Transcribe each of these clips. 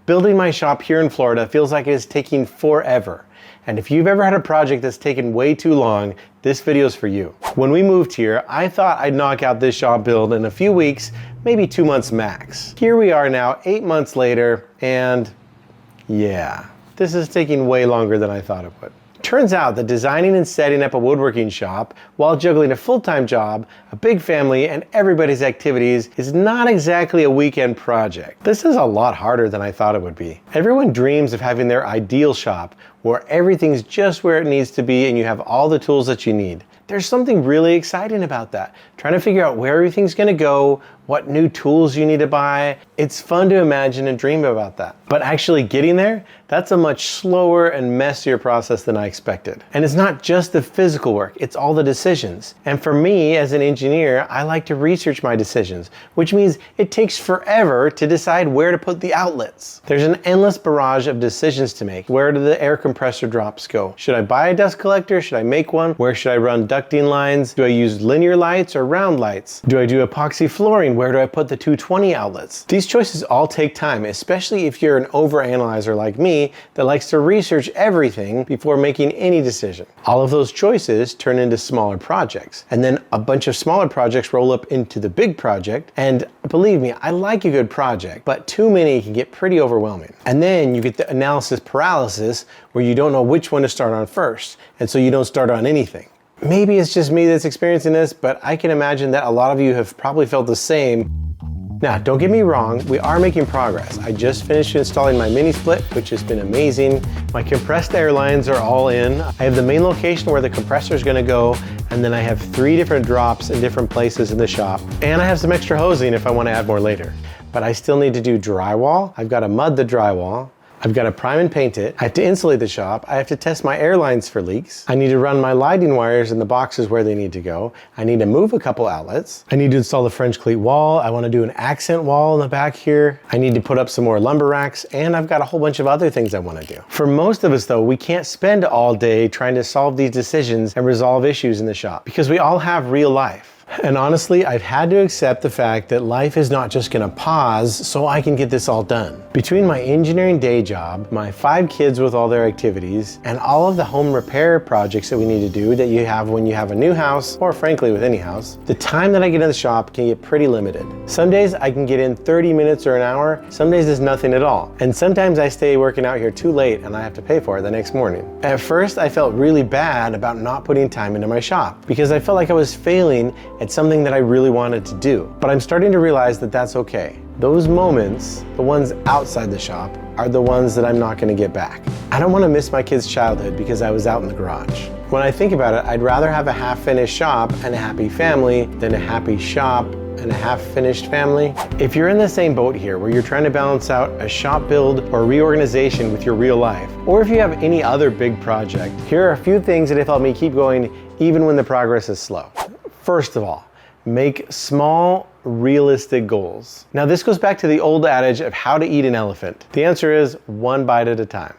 Building my shop here in Florida feels like it is taking forever. And if you've ever had a project that's taken way too long, this video is for you. When we moved here, I thought I'd knock out this shop build in a few weeks, maybe 2 months max. Here we are now, 8 months later, and yeah, this is taking way longer than I thought it would. Turns out that designing and setting up a woodworking shop while juggling a full-time job, a big family, and everybody's activities is not exactly a weekend project. This is a lot harder than I thought it would be. Everyone dreams of having their ideal shop where everything's just where it needs to be and you have all the tools that you need. There's something really exciting about that. Trying to figure out where everything's gonna go, what new tools you need to buy. It's fun to imagine and dream about that. But actually getting there, that's a much slower and messier process than I expected. And it's not just the physical work, it's all the decisions. And for me as an engineer, I like to research my decisions, which means it takes forever to decide where to put the outlets. There's an endless barrage of decisions to make. Where do the air compressor drops go? Should I buy a dust collector? Should I make one? Where should I run ducting lines? Do I use linear lights or round lights? Do I do epoxy flooring? Where do I put the 220 outlets? These choices all take time, especially if you're an overanalyzer like me that likes to research everything before making any decision. All of those choices turn into smaller projects, and then a bunch of smaller projects roll up into the big project. And believe me, I like a good project, but too many can get pretty overwhelming. And then you get the analysis paralysis where you don't know which one to start on first, and so you don't start on anything. Maybe it's just me that's experiencing this, but I can imagine that a lot of you have probably felt the same. Now, don't get me wrong, we are making progress. I just finished installing my mini split, which has been amazing. My compressed air lines are all in. I have the main location where the compressor is gonna go, and then I have 3 different drops in different places in the shop. And I have some extra hosing if I wanna add more later. But I still need to do drywall. I've gotta mud the drywall. I've got to prime and paint it. I have to insulate the shop. I have to test my air lines for leaks. I need to run my lighting wires in the boxes where they need to go. I need to move a couple outlets. I need to install the French cleat wall. I want to do an accent wall in the back here. I need to put up some more lumber racks, and I've got a whole bunch of other things I want to do. For most of us though, we can't spend all day trying to solve these decisions and resolve issues in the shop because we all have real life. And honestly, I've had to accept the fact that life is not just gonna pause so I can get this all done. Between my engineering day job, my 5 kids with all their activities, and all of the home repair projects that we need to do that you have when you have a new house, or frankly with any house, the time that I get in the shop can get pretty limited. Some days I can get in 30 minutes or an hour, some days there's nothing at all. And sometimes I stay working out here too late and I have to pay for it the next morning. At first, I felt really bad about not putting time into my shop because I felt like I was failing at something that I really wanted to do. But I'm starting to realize that that's okay. Those moments, the ones outside the shop, are the ones that I'm not gonna get back. I don't wanna miss my kids' childhood because I was out in the garage. When I think about it, I'd rather have a half-finished shop and a happy family than a happy shop and a half-finished family. If you're in the same boat here where you're trying to balance out a shop build or reorganization with your real life, or if you have any other big project, here are a few things that have helped me keep going even when the progress is slow. First of all, make small, realistic goals. Now this goes back to the old adage of how to eat an elephant. The answer is 1 bite at a time.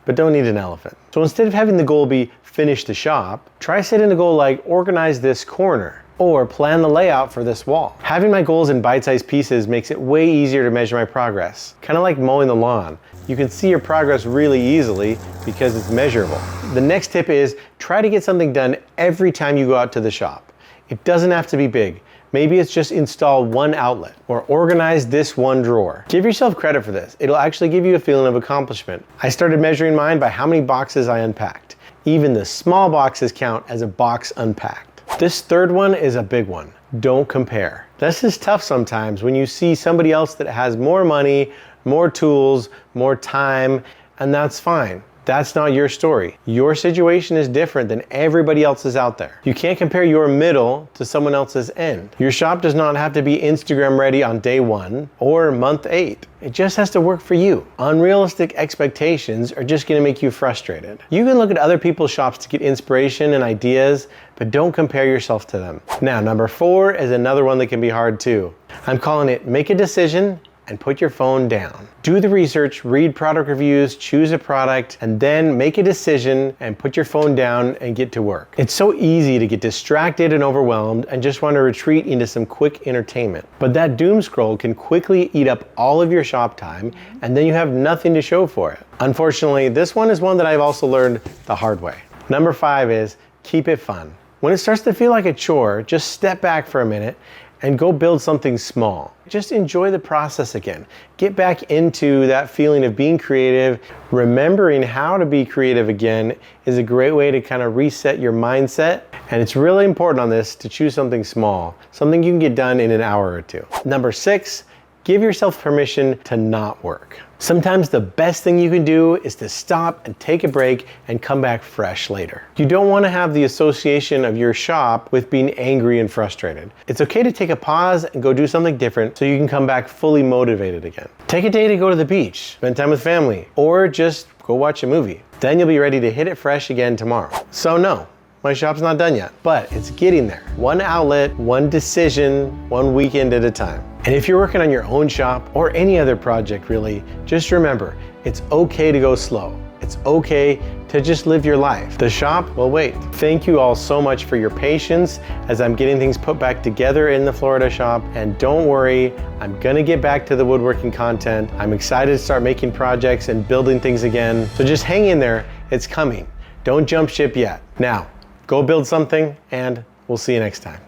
But don't eat an elephant. So instead of having the goal be finish the shop, try setting a goal like organize this corner or plan the layout for this wall. Having my goals in bite-sized pieces makes it way easier to measure my progress. Kind of like mowing the lawn. You can see your progress really easily because it's measurable. The next tip is try to get something done every time you go out to the shop. It doesn't have to be big. Maybe it's just install 1 outlet or organize this 1 drawer. Give yourself credit for this. It'll actually give you a feeling of accomplishment. I started measuring mine by how many boxes I unpacked. Even the small boxes count as a box unpacked. This 3rd one is a big one. Don't compare. This is tough sometimes when you see somebody else that has more money, more tools, more time, and that's fine. That's not your story. Your situation is different than everybody else's out there. You can't compare your middle to someone else's end. Your shop does not have to be Instagram ready on day 1 or month 8. It just has to work for you. Unrealistic expectations are just gonna make you frustrated. You can look at other people's shops to get inspiration and ideas, but don't compare yourself to them. Now, number 4 is another one that can be hard too. I'm calling it make a decision and put your phone down. Do the research, read product reviews, choose a product, and then make a decision and put your phone down and get to work. It's so easy to get distracted and overwhelmed and just want to retreat into some quick entertainment. But that doom scroll can quickly eat up all of your shop time, and then you have nothing to show for it. Unfortunately, this one is one that I've also learned the hard way. Number 5 is keep it fun. When it starts to feel like a chore, just step back for a minute and go build something small. Just enjoy the process again. Get back into that feeling of being creative. Remembering how to be creative again is a great way to kind of reset your mindset. And it's really important on this to choose something small, something you can get done in an hour or two. Number 6, give yourself permission to not work. Sometimes the best thing you can do is to stop and take a break and come back fresh later. You don't want to have the association of your shop with being angry and frustrated. It's okay to take a pause and go do something different so you can come back fully motivated again. Take a day to go to the beach, spend time with family, or just go watch a movie. Then you'll be ready to hit it fresh again tomorrow. So no, my shop's not done yet, but it's getting there. One outlet, one decision, one weekend at a time. And if you're working on your own shop or any other project really, just remember, it's okay to go slow. It's okay to just live your life. The shop will wait. Thank you all so much for your patience as I'm getting things put back together in the Florida shop. And don't worry, I'm gonna get back to the woodworking content. I'm excited to start making projects and building things again. So just hang in there, it's coming. Don't jump ship yet. Now, go build something and we'll see you next time.